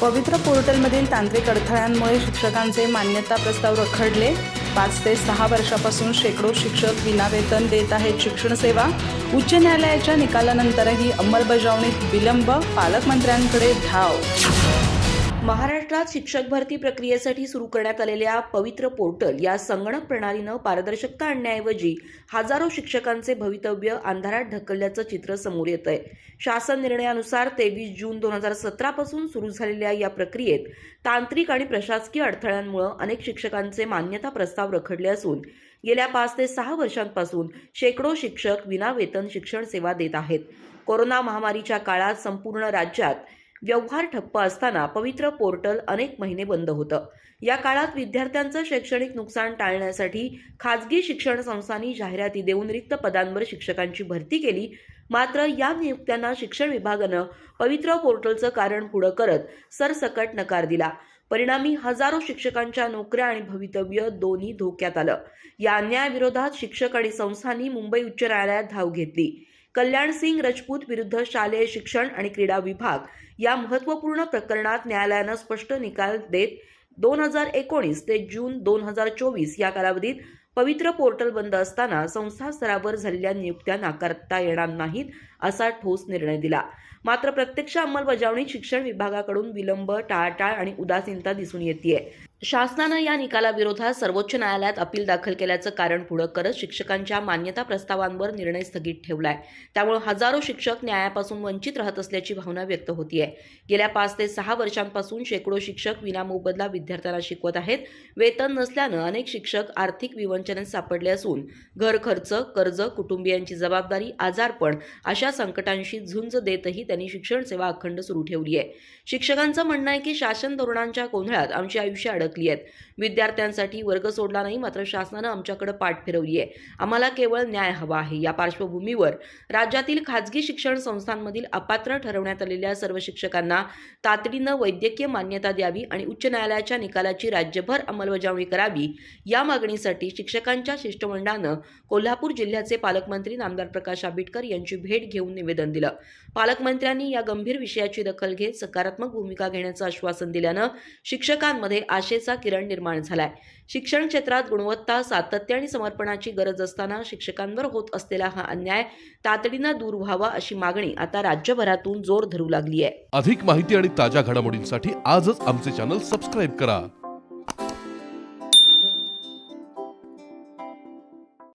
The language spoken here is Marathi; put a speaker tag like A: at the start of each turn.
A: पवित्र पोर्टलमधील तांत्रिक अडथळ्यांमुळे शिक्षकांचे मान्यता प्रस्ताव रखडले. 5 ते 6 वर्षापासून शेकडो शिक्षक विनावेतन देत आहेत शिक्षण सेवा. उच्च न्यायालयाच्या निकालानंतरही अंमलबजावणीत विलंब, पालकमंत्र्यांकडे धाव.
B: महाराष्ट्रात शिक्षक भरती प्रक्रियेसाठी सुरू करण्यात आलेल्या पवित्र पोर्टल या संगणक प्रणालीनं पारदर्शकता आणण्याऐवजी हजारो शिक्षकांचे भवितव्य अंधारात ढकलल्याचं चित्र समोर येतंय. शासन निर्णयानुसार 23 जून 2017 पासून सुरू झालेल्या या प्रक्रियेत तांत्रिक आणि प्रशासकीय अडथळ्यांमुळे अनेक शिक्षकांचे मान्यता प्रस्ताव रखडले असून गेल्या 5 ते 6 वर्षांपासून शेकडो शिक्षक विनावेतन शिक्षण सेवा देत आहेत. कोरोना महामारीच्या काळात संपूर्ण राज्यात व्यवहार ठप्प असताना पवित्र पोर्टल अनेक महिने बंद होतं. या काळात विद्यार्थ्यांचं शैक्षणिक नुकसान टाळण्यासाठी खाजगी शिक्षण संस्थांनी जाहिराती देऊन रिक्त पदांवर शिक्षकांची भरती केली. मात्र या नियुक्त्यांना शिक्षण विभागानं पवित्र पोर्टलचं कारण पुढं करत सरसकट नकार दिला. परिणामी हजारो शिक्षकांच्या नोकऱ्या आणि भवितव्य दोन्ही धोक्यात आलं. या अन्यायाविरोधात शिक्षक आणि संस्थांनी मुंबई उच्च न्यायालयात धाव घेतली. कल्याण सिंग राजपूत विरुद्ध शालेय शिक्षण आणि क्रीडा विभाग या महत्त्वपूर्ण प्रकरणात न्यायालयानं स्पष्ट निकाल देत 2019 ते जून 2024 या कालावधीत पवित्र पोर्टल बंद असताना संस्था स्तरावर झालेल्या नियुक्त्या नाकारता येणार नाहीत असा ठोस निर्णय दिला. मात्र प्रत्यक्ष अंमलबजावणीत शिक्षण विभागाकडून विलंब, टाळाटाळ आणि उदासीनता दिसून येतेय. शासनानं या निकालाविरोधात सर्वोच्च न्यायालयात अपील दाखल केल्याचं कारण पुढं करत शिक्षकांच्या मान्यता प्रस्तावांवर निर्णय स्थगित ठेवलाय. त्यामुळे हजारो शिक्षक न्यायापासून वंचित राहत असल्याची भावना व्यक्त होतीये. गेल्या 5 ते 6 वर्षांपासून शेकडो शिक्षक विनामोबदला विद्यार्थ्यांना शिकवत आहेत. वेतन नसल्यानं अनेक शिक्षक आर्थिक विवंचनेत सापडले असून घर खर्च, कर्ज, कुटुंबियांची जबाबदारी, आजारपण अशा संकटांशी झुंज देतही त्यांनी शिक्षण सेवा अखंड सुरू ठेवली आहे. शिक्षकांचं म्हणणं आहे की शासन धोरणांच्या गोंधळात आमची आयुष्य अडकली आहेत. विद्यार्थ्यांसाठी वर्ग सोडला नाही, मात्र शासनानं आमच्याकडे पाठ फिरवली आहे. आम्हाला केवळ न्याय हवा आहे. या पार्श्वभूमीवर राज्यातील खाजगी शिक्षण संस्थांमधील अपात्र ठरवण्यात आलेल्या सर्व शिक्षकांना तातडीनं वैद्यकीय मान्यता द्यावी आणि उच्च न्यायालयाच्या निकालाची राज्यभर अंमलबजावणी करावी या मागणीसाठी शिक्षकांच्या शिष्टमंडळानं कोल्हापूर जिल्ह्याचे पालकमंत्री नामदार प्रकाश आंबेडकर यांची भेट घेऊन निवेदन दिलं. पालकमंत्र्यांनी या गंभीर विषयाची दखल घेत सकारात्मक भूमिका घेण्याचं आश्वासन दिल्यानं शिक्षकांमध्ये आशेचा किरण निर्माण झालाय. शिक्षण क्षेत्रात गुणवत्ता, सातत्य आणि समर्पणाची गरज असताना शिक्षकांवर होत असलेला हा अन्याय तातडीनं दूर व्हावा अशी मागणी आता राज्यभरातून जोर धरू लागली आहे.
C: अधिक माहिती आणि ताज्या घडामोडींसाठी आजच आमचे चॅनल सबस्क्राईब करा.